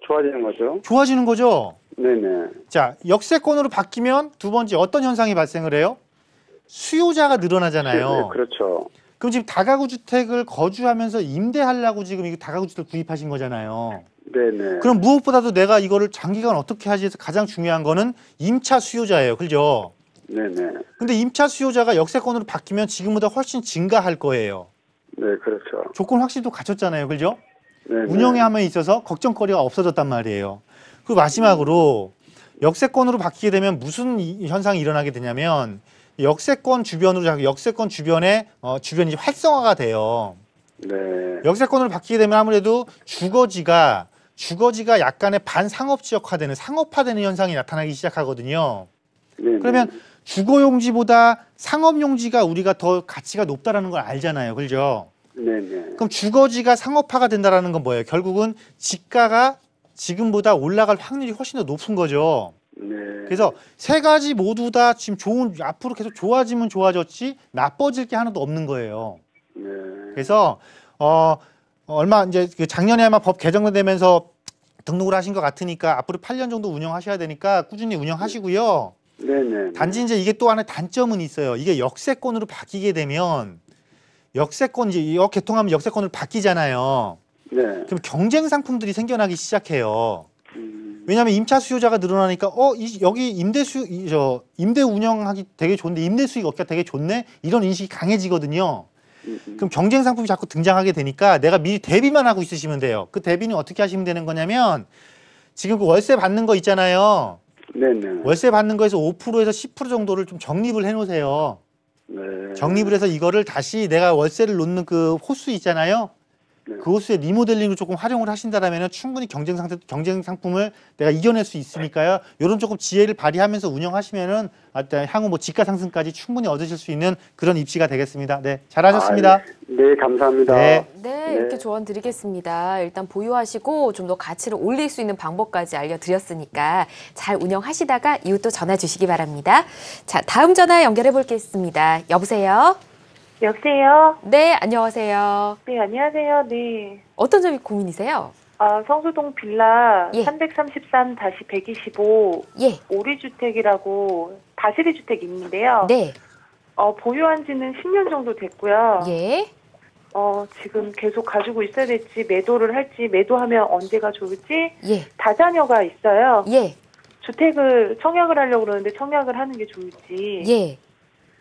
좋아지는 거죠? 좋아지는 거죠? 네네. 자, 역세권으로 바뀌면 두 번째 어떤 현상이 발생을 해요? 수요자가 늘어나잖아요. 네, 그렇죠. 그럼 지금 다가구 주택을 거주하면서 임대하려고 지금 이거 다가구 주택 구입하신 거잖아요. 네네. 그럼 무엇보다도 내가 이거를 장기간 어떻게 하지 해서 가장 중요한 거는 임차 수요자예요. 그죠? 네네. 근데 임차 수요자가 역세권으로 바뀌면 지금보다 훨씬 증가할 거예요. 네, 그렇죠. 조건 확실히 또 갖췄잖아요. 그죠? 네네. 운영에 함에 있어서 걱정거리가 없어졌단 말이에요. 그리고 마지막으로 역세권으로 바뀌게 되면 무슨 현상이 일어나게 되냐면 역세권 주변으로 역세권 주변에 주변이 활성화가 돼요. 네. 역세권으로 바뀌게 되면 아무래도 주거지가 약간의 반상업지역화되는 상업화되는 현상이 나타나기 시작하거든요. 네네. 그러면 주거용지보다 상업용지가 우리가 더 가치가 높다라는 걸 알잖아요. 그죠? 네네. 그럼 주거지가 상업화가 된다라는 건 뭐예요? 결국은 지가가 지금보다 올라갈 확률이 훨씬 더 높은 거죠. 네. 그래서 세 가지 모두 다 지금 앞으로 계속 좋아지면 좋아졌지 나빠질 게 하나도 없는 거예요. 네. 그래서 얼마 이제 작년에 아마 법 개정되면서 등록을 하신 것 같으니까 앞으로 8년 정도 운영하셔야 되니까 꾸준히 운영하시고요. 네네. 단지 이제 이게 또 하나의 단점은 있어요. 이게 역세권으로 바뀌게 되면 역세권 이제 개통하면 역세권으로 바뀌잖아요. 네. 그럼 경쟁 상품들이 생겨나기 시작해요. 왜냐하면 임차 수요자가 늘어나니까 여기 임대 운영하기 되게 좋은데 임대 수익 얻기가 되게 좋네 이런 인식이 강해지거든요. 그럼 경쟁 상품이 자꾸 등장하게 되니까 내가 미리 대비만 하고 있으시면 돼요. 그 대비는 어떻게 하시면 되는 거냐면 지금 그 월세 받는 거 있잖아요. 네네. 월세 받는 거에서 5%에서 10% 정도를 좀 적립을 해 놓으세요. 네. 적립을 해서 이거를 다시 내가 월세를 놓는 그 호수 있잖아요. 네. 그 호수의 리모델링을 조금 활용을 하신다라면 충분히 경쟁 상품을 내가 이겨낼 수 있으니까요. 이런 조금 지혜를 발휘하면서 운영하시면은 향후 뭐 지가 상승까지 충분히 얻으실 수 있는 그런 입지가 되겠습니다. 네, 잘하셨습니다. 네, 감사합니다. 네. 네, 이렇게 조언 드리겠습니다. 일단 보유하시고 좀 더 가치를 올릴 수 있는 방법까지 알려드렸으니까 잘 운영하시다가 이후 또 전화 주시기 바랍니다. 자, 다음 전화 연결해 보겠습니다. 여보세요? 여보세요? 네, 안녕하세요. 네, 안녕하세요. 네. 어떤 점이 고민이세요? 성수동 빌라 예. 333-125 예, 오리주택이라고 다세대 주택이 있는데요. 네, 보유한 지는 10년 정도 됐고요. 예. 지금 계속 가지고 있어야 될지 매도를 할지 매도하면 언제가 좋을지 예, 다자녀가 있어요. 예, 주택을 청약을 하려고 그러는데 청약을 하는 게 좋을지. 예.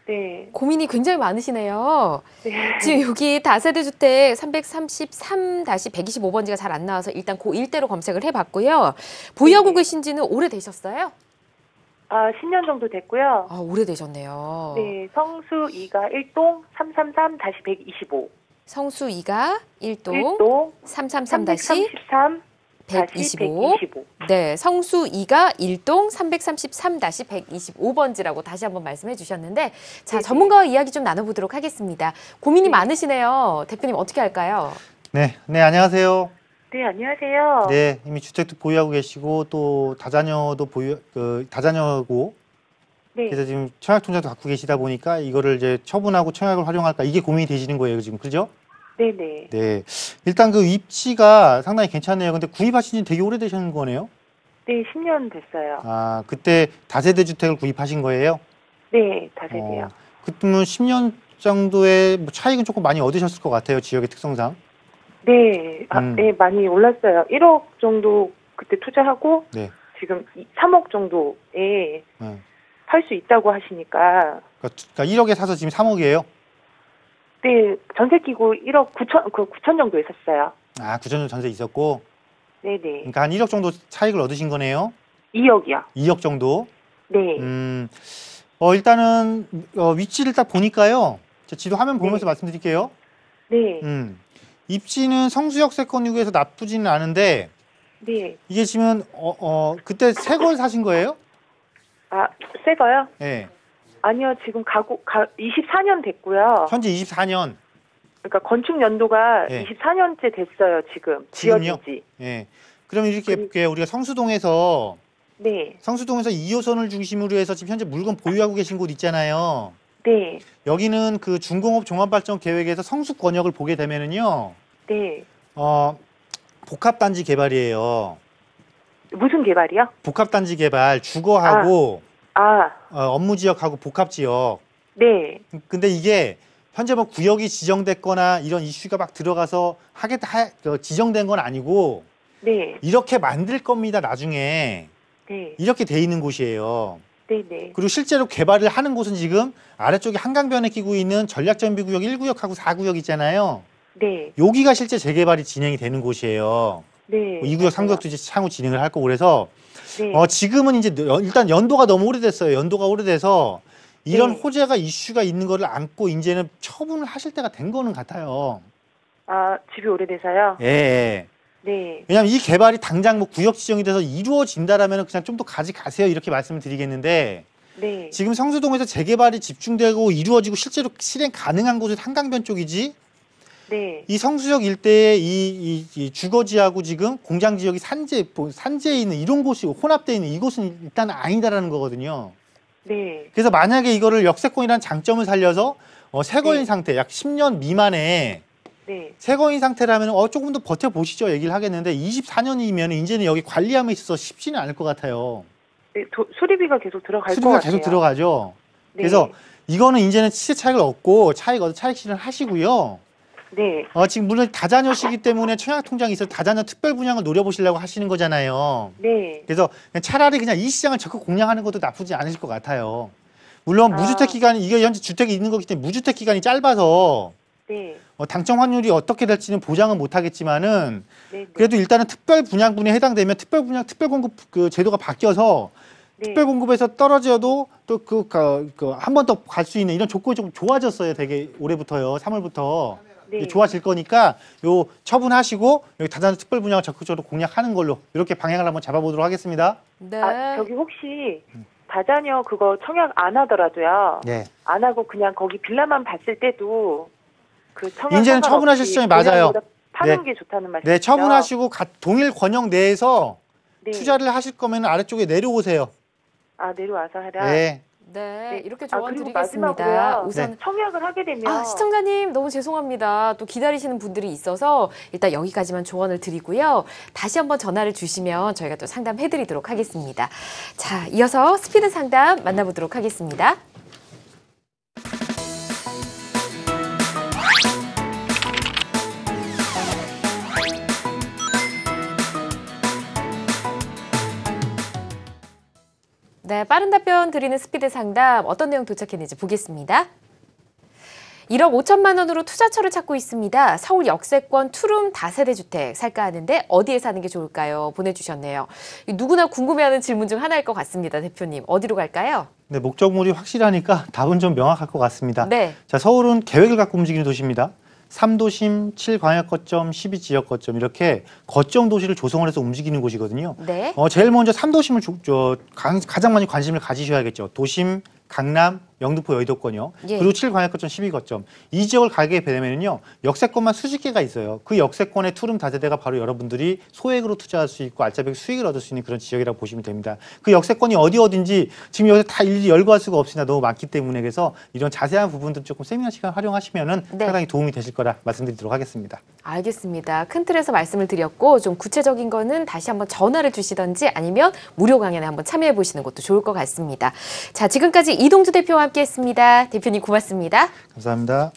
네. 고민이 굉장히 많으시네요. 네. 지금 여기 다세대 주택 333-125번지가 잘 안 나와서 일단 그 일대로 검색을 해봤고요. 보유하고 네. 계신 지는 오래되셨어요? 10년 정도 됐고요. 아, 오래되셨네요. 네, 성수 2가 1동 333-125. 성수 2가 1동 1동 333-125. 333-125. 네, 성수 2가 1동 333-125번지라고 다시 한번 말씀해 주셨는데, 자, 네네. 전문가와 이야기 좀 나눠보도록 하겠습니다. 고민이 네. 많으시네요. 대표님 어떻게 할까요? 네, 안녕하세요. 네, 안녕하세요. 네, 이미 주택도 보유하고 계시고 또 다자녀도 다자녀고 네. 그래서 지금 청약 통장도 갖고 계시다 보니까 이거를 이제 처분하고 청약을 활용할까 이게 고민이 되시는 거예요, 지금. 그죠? 네네. 네. 일단 그 입지가 상당히 괜찮네요. 근데 구입하신 지 되게 오래되신 거네요. 네, 10년 됐어요. 아, 그때 다세대 주택을 구입하신 거예요? 네, 다세대요. 그러면 10년 정도의 뭐 차익은 조금 많이 얻으셨을 것 같아요, 지역의 특성상. 네, 네, 많이 올랐어요. 1억 정도 그때 투자하고 네. 지금 3억 정도에 네. 팔 수 있다고 하시니까 그러니까 1억에 사서 지금 3억이에요? 네, 전세 끼고 1억 9천 정도 했었어요. 아, 9천 전세 있었고. 네네. 그러니까 한 1억 정도 차익을 얻으신 거네요. 2억이요. 2억 정도. 네. 일단은 위치를 딱 보니까요. 저 지도 화면 보면서 네. 말씀드릴게요. 네. 입지는 성수역 세권유구에서 나쁘지는 않은데 네. 이게 지금 그때 새 걸 사신 거예요? 새 거요? 네. 아니요, 지금 24년 됐고요. 현재 24년. 그러니까 건축 연도가 네. 24년째 됐어요, 지금. 지금요? 지어진 지. 예. 그러면 이렇게 볼게요. 우리가 성수동에서 네. 2호선을 중심으로 해서 지금 현재 물건 보유하고 계신 곳 있잖아요. 네. 여기는 그 중공업 종합발전 계획에서 성수 권역을 보게 되면은요. 네. 복합단지 개발이에요. 무슨 개발이요? 복합단지 개발, 주거하고 아, 업무 지역하고 복합 지역. 네. 근데 이게 현재 뭐 구역이 지정됐거나 이런 이슈가 막 들어가서 지정된 건 아니고 네. 이렇게 만들 겁니다. 나중에 네. 이렇게 돼 있는 곳이에요. 네. 네. 그리고 실제로 개발을 하는 곳은 지금 아래쪽에 한강변에 끼고 있는 전략정비구역 1구역하고 4구역 있잖아요. 네. 여기가 실제 재개발이 진행이 되는 곳이에요. 네. 2구역, 3구역도 이제 향후 진행을 할 거고 그래서 네. 지금은 이제 일단 연도가 너무 오래됐어요. 연도가 오래돼서 이런 네. 호재가 이슈가 있는 거를 안고 이제는 처분을 하실 때가 된 거는 같아요. 집이 오래돼서요? 예. 네. 왜냐하면 이 개발이 당장 뭐 구역 지정이 돼서 이루어진다라면 그냥 좀 더 가져가세요 이렇게 말씀을 드리겠는데 네. 지금 성수동에서 재개발이 집중되고 이루어지고 실제로 실행 가능한 곳은 한강변 쪽이지 네. 이 성수역 일대에 이 주거지하고 지금 공장 지역이 산재에 있는 이런 곳이 혼합되어 있는 이곳은 일단 아니다라는 거거든요. 네. 그래서 만약에 이거를 역세권이라는 장점을 살려서 새거인 네. 상태 약 10년 미만에 네. 새거인 상태라면 조금 더 버텨보시죠 얘기를 하겠는데 24년이면 이제는 여기 관리함에 있어서 쉽지는 않을 것 같아요. 네. 수리비가 계속 들어갈 것 수리비가 같아요. 계속 들어가죠. 네. 그래서 이거는 이제는 시세 차익을 얻고 차익 실현 하시고요. 네. 지금 물론 다자녀시기 때문에 청약 통장이 있어서 다자녀 특별 분양을 노려보시려고 하시는 거잖아요. 네. 그래서 차라리 그냥 이 시장을 적극 공략하는 것도 나쁘지 않으실 것 같아요. 물론 무주택 기간이 이게 현재 주택이 있는 거기 때문에 무주택 기간이 짧아서 네. 당첨 확률이 어떻게 될지는 보장은 못하겠지만은 네. 그래도 일단은 특별 분양분에 해당되면 특별 공급 그 제도가 바뀌어서 네. 특별 공급에서 떨어져도 또 한 번 더 갈 수 있는 이런 조건이 좀 좋아졌어요. 되게 올해부터요. 3월부터 네. 좋아질 거니까 요 처분하시고 여기 다자녀 특별 분양을 적극적으로 공략하는 걸로 이렇게 방향을 한번 잡아보도록 하겠습니다. 네. 아, 저기 혹시 다자녀 그거 청약 안 하더라도요. 네. 안 하고 그냥 거기 빌라만 봤을 때도 그 청약 이제는 처분하실 시점이 맞아요. 파는 네. 게 좋다는 말씀이죠? 네, 처분하시고 동일 권역 내에서 네. 투자를 하실 거면 아래쪽에 내려오세요. 아 내려와서 하라. 네. 네, 이렇게 아, 조언 그리고 드리겠습니다. 마지막으로요. 우선 청약을 하게 되면 아, 시청자님 너무 죄송합니다. 또 기다리시는 분들이 있어서 일단 여기까지만 조언을 드리고요. 다시 한번 전화를 주시면 저희가 또 상담해드리도록 하겠습니다. 자, 이어서 스피드 상담 만나보도록 하겠습니다. 네, 빠른 답변 드리는 스피드 상담 어떤 내용 도착했는지 보겠습니다. 1억 5천만 원으로 투자처를 찾고 있습니다. 서울 역세권 투룸 다세대 주택 살까 하는데 어디에 사는 게 좋을까요? 보내주셨네요. 누구나 궁금해하는 질문 중 하나일 것 같습니다. 대표님, 어디로 갈까요? 네, 목적물이 확실하니까 답은 좀 명확할 것 같습니다. 네. 자, 서울은 계획을 갖고 움직이는 도시입니다. 3도심, 7광역 거점, 12지역 거점 이렇게 거점 도시를 조성을 해서 움직이는 곳이거든요. 네. 제일 먼저 3도심을 가장 많이 관심을 가지셔야겠죠. 도심, 강남, 영등포, 여의도권이요. 예. 그리고 7광역거점, 12거점. 이 지역을 가게 되면요. 역세권만 수십 개가 있어요. 그 역세권의 투룸 다세대가 바로 여러분들이 소액으로 투자할 수 있고 알짜배기 수익을 얻을 수 있는 그런 지역이라고 보시면 됩니다. 그 역세권이 어딘지 지금 여기서 다 일일이 열거할 수가 없으나 너무 많기 때문에 그래서 이런 자세한 부분들 조금 세미나 시간 활용하시면은 네. 상당히 도움이 되실 거라 말씀드리도록 하겠습니다. 알겠습니다. 큰 틀에서 말씀을 드렸고 좀 구체적인 거는 다시 한번 전화를 주시던지 아니면 무료 강연에 한번 참여해 보시는 것도 좋을 것 같습니다. 자, 지금까지 이동주 대표와 함께했습니다. 대표님 고맙습니다. 감사합니다.